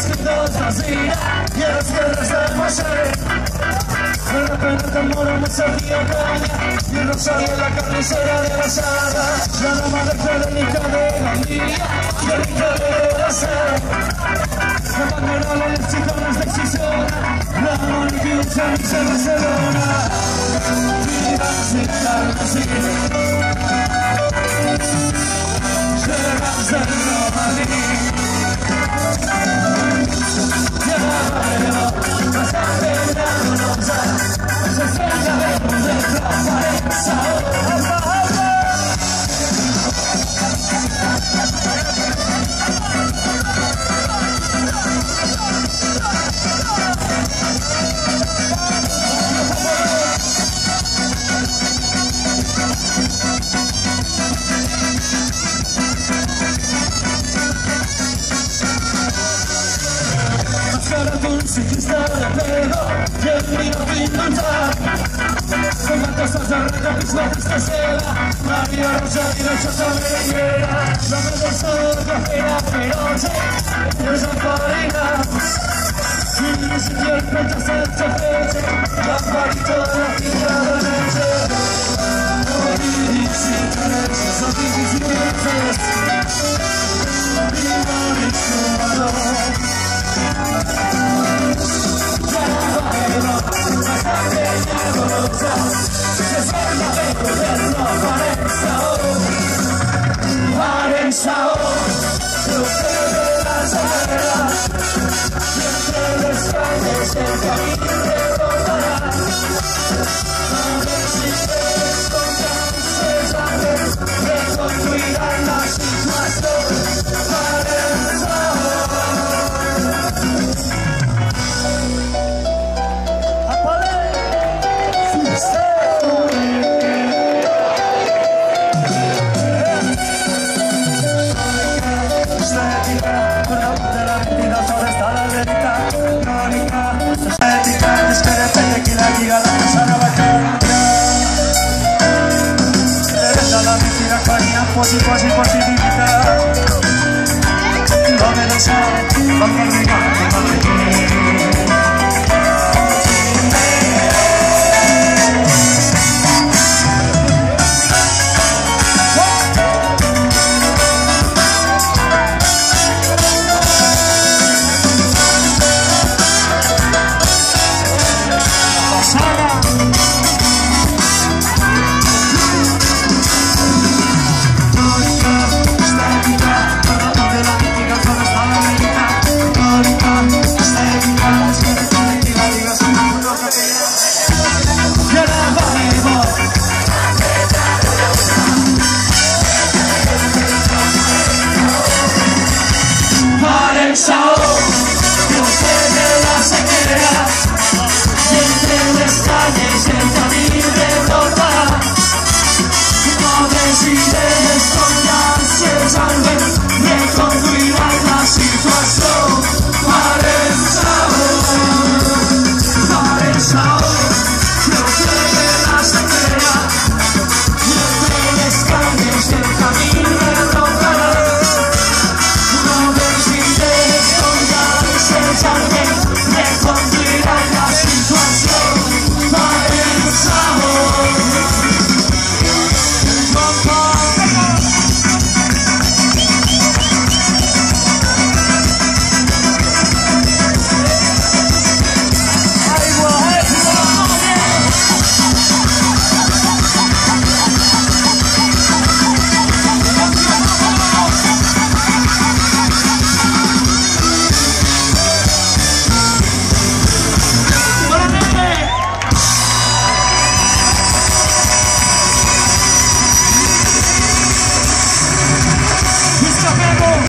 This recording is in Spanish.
escritos vacía y en las guerras del Moshe. En la pena que moramos el río Caña y el rosario en la carnicera de la Saga. La dama de Federica de Gandía y el Ricardo de la Sede. La bandera de los chicones de Xisona, la Moniquilla de Barcelona. Viva sin carnací, llegas del Romaní. Llévalo, bastante dolorosa, se sienta dentro de transparencia. Si cristal de pelo y el vino sin manchar, con cosas de arranca misma tristeza, María Rosa y la choza merenguera, la del sol, cafeína, feroce, y el champalina, y ni siquiera encuentras el chafeche, lamparito de la fila de leche. No difícil creces, no difícil creces, y morir su valor. Positività, come lo sai, quando arriva